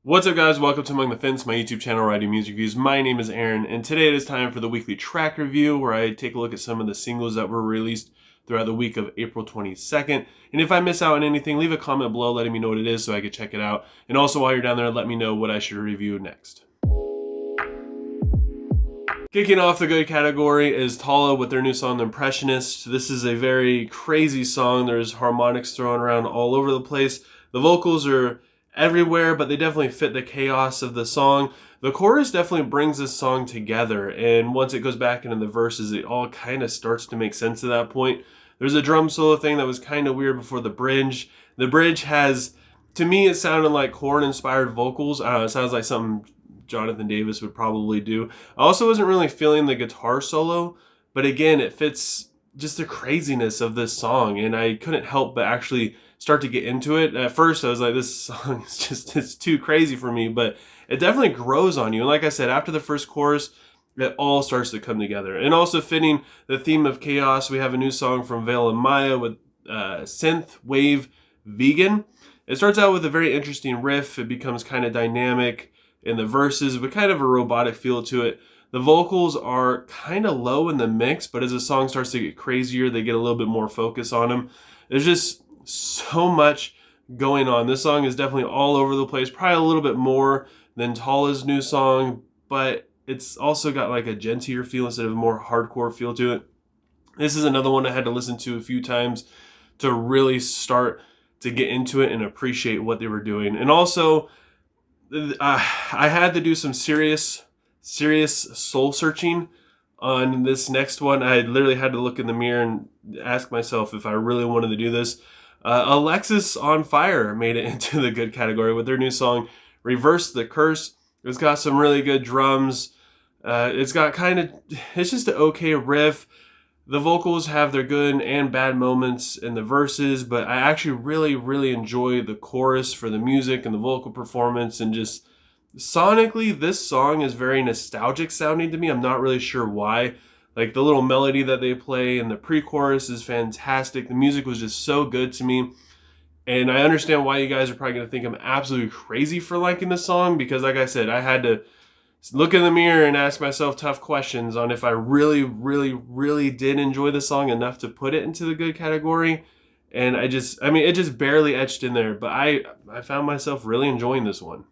What's up, guys? Welcome to Among the Fence, my YouTube channel where I do music reviews. My name is Aaron, and today it is time for the weekly track review where I take a look at some of the singles that were released throughout the week of April 22nd. And if I miss out on anything, leave a comment below letting me know what it is so I can check it out. And also, while you're down there, let me know what I should review next. Kicking off the good category is Tallah with their new song, Impressionist. This is a very crazy song. There's harmonics thrown around all over the place. The vocals are everywhere, but they definitely fit the chaos of the song. The chorus definitely brings this song together, and once it goes back into the verses, it all kind of starts to make sense at that point. There's a drum solo thing that was kind of weird before the bridge. The bridge has, to me, it sounded like Korn-inspired vocals. I don't know, it sounds like something Jonathan Davis would probably do. I also wasn't really feeling the guitar solo, but again, it fits just the craziness of this song, and I couldn't help but actually start to get into it. At first, I was like, this song is just, it's too crazy for me, but it definitely grows on you. And like I said, after the first chorus, it all starts to come together. And also fitting the theme of chaos, we have a new song from Veil and Maya with Synthwave Vegan. It starts out with a very interesting riff. It becomes kind of dynamic in the verses, but kind of a robotic feel to it. The vocals are kind of low in the mix, but as the song starts to get crazier, they get a little bit more focus on them. There's just so much going on. This song is definitely all over the place, probably a little bit more than Tallah's new song, but it's also got like a gentler feel instead of a more hardcore feel to it. This is another one I had to listen to a few times to really start to get into it and appreciate what they were doing. And also, I had to do some serious soul searching on this next one. I literally had to look in the mirror and ask myself if I really wanted to do this. Alexisonfire made it into the good category with their new song, Reverse the Curse. It's got some really good drums. It's just an okay riff. The vocals have their good and bad moments in the verses, but I actually really enjoy the chorus for the music and the vocal performance, and just sonically, this song is very nostalgic sounding to me. I'm not really sure why. Like, the little melody that they play in the pre-chorus is fantastic. The music was just so good to me. And I understand why you guys are probably going to think I'm absolutely crazy for liking this song, because like I said, I had to look in the mirror and ask myself tough questions on if I really did enjoy the song enough to put it into the good category. And it just barely etched in there, but I found myself really enjoying this one.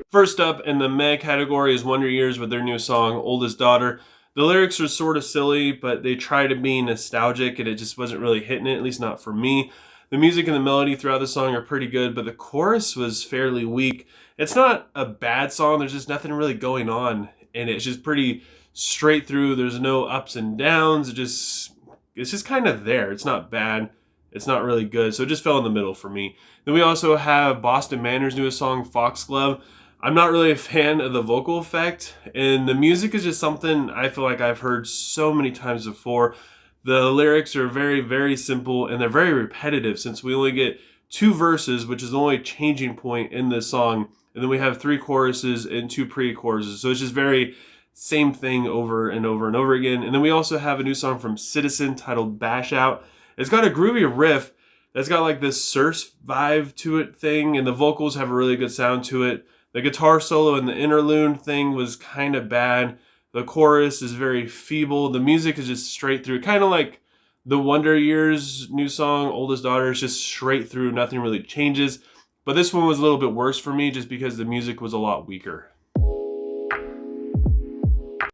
First up in the meh category is Wonder Years with their new song, Oldest Daughter. The lyrics are sort of silly, but they try to be nostalgic, and it just wasn't really hitting it, at least not for me. The music and the melody throughout the song are pretty good, but the chorus was fairly weak. It's not a bad song, there's just nothing really going on, and it's just pretty straight through. There's no ups and downs. It's just kind of there. It's not bad. It's not really good, so it just fell in the middle for me. Then we also have Boston Manor's newest song, Foxglove. I'm not really a fan of the vocal effect, and the music is just something I feel like I've heard so many times before. The lyrics are very simple, and they're very repetitive since we only get 2 verses, which is the only changing point in this song, and then we have 3 choruses and 2 pre-choruses. So it's just very same thing over and over again. And then we also have a new song from Citizen titled Bash Out. It's got a groovy riff that's got like this surf vibe to it thing, and the vocals have a really good sound to it. The guitar solo and the interlude thing was kind of bad. The chorus is very feeble. The music is just straight through. Kind of like the Wonder Years new song, Oldest Daughter, is just straight through. Nothing really changes. But this one was a little bit worse for me just because the music was a lot weaker.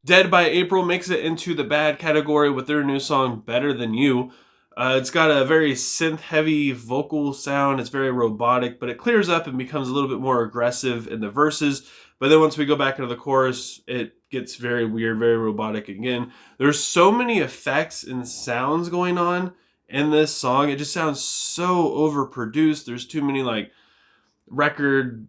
Dead by April makes it into the bad category with their new song, Better Than You. It's got a very synth-heavy vocal sound. It's very robotic, but it clears up and becomes a little bit more aggressive in the verses. But then once we go back into the chorus, it gets very weird, very robotic again. There's so many effects and sounds going on in this song. It just sounds so overproduced. There's too many like record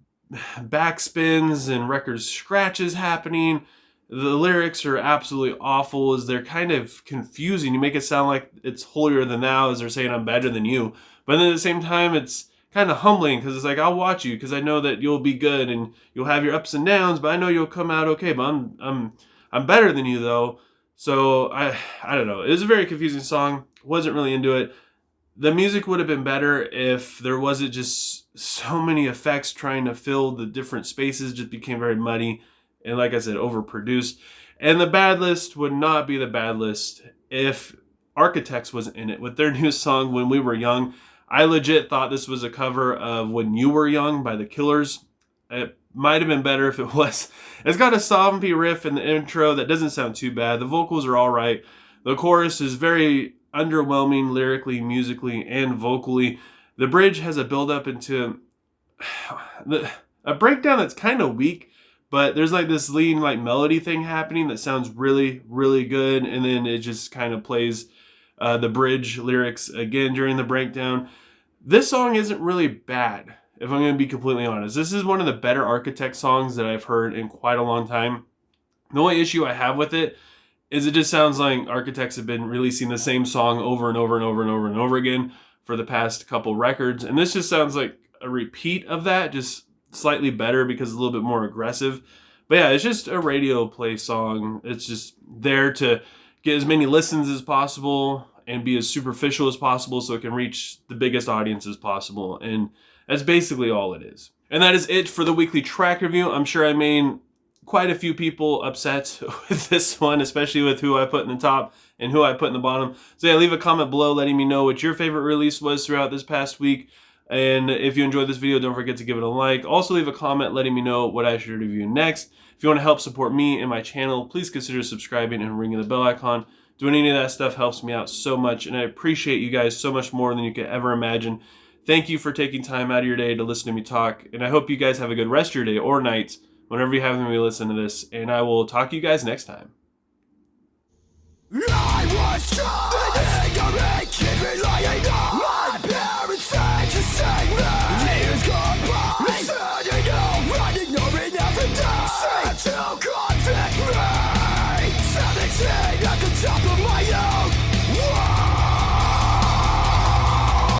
backspins and record scratches happening. The lyrics are absolutely awful, as they're kind of confusing. You make it sound like it's holier than thou, as they're saying I'm better than you. But then at the same time, it's kind of humbling, because it's like, I'll watch you because I know that you'll be good and you'll have your ups and downs, but I know you'll come out okay. But I'm better than you though. So I don't know. It was a very confusing song. Wasn't really into it. the music would have been better if there wasn't just so many effects trying to fill the different spaces. Just became very muddy and, like I said, overproduced. And the bad list would not be the bad list if Architects wasn't in it with their new song When We Were Young. I legit thought this was a cover of When You Were Young by The Killers. It might have been better if it was. It's got a zombie riff in the intro that doesn't sound too bad. The vocals are all right. The chorus is very underwhelming lyrically, musically, and vocally. The bridge has a build-up into a breakdown that's kind of weak, but there's like this lean like melody thing happening that sounds really, really good, and then it just kind of plays the bridge lyrics again during the breakdown. This song isn't really bad, if I'm going to be completely honest. This is one of the better Architect songs that I've heard in quite a long time. The only issue I have with it is it just sounds like Architects have been releasing the same song over and over and over and over and over again for the past couple records. And this just sounds like a repeat of that, just slightly better because it's a little bit more aggressive. But yeah, it's just a radio play song. It's just there to get as many listens as possible and be as superficial as possible so it can reach the biggest audience as possible. And that's basically all it is. And that is it for the weekly track review. I'm sure I made quite a few people upset with this one, especially with who I put in the top and who I put in the bottom. So yeah, leave a comment below letting me know what your favorite release was throughout this past week. And if you enjoyed this video, don't forget to give it a like. Also leave a comment letting me know what I should review next. If you want to help support me and my channel, please consider subscribing and ringing the bell icon. Doing any of that stuff helps me out so much, and I appreciate you guys so much more than you could ever imagine. Thank you for taking time out of your day to listen to me talk, and I hope you guys have a good rest of your day or night whenever you have me listen to this, and I will talk to you guys next time. I was trying to make me lying. My parents said to save me.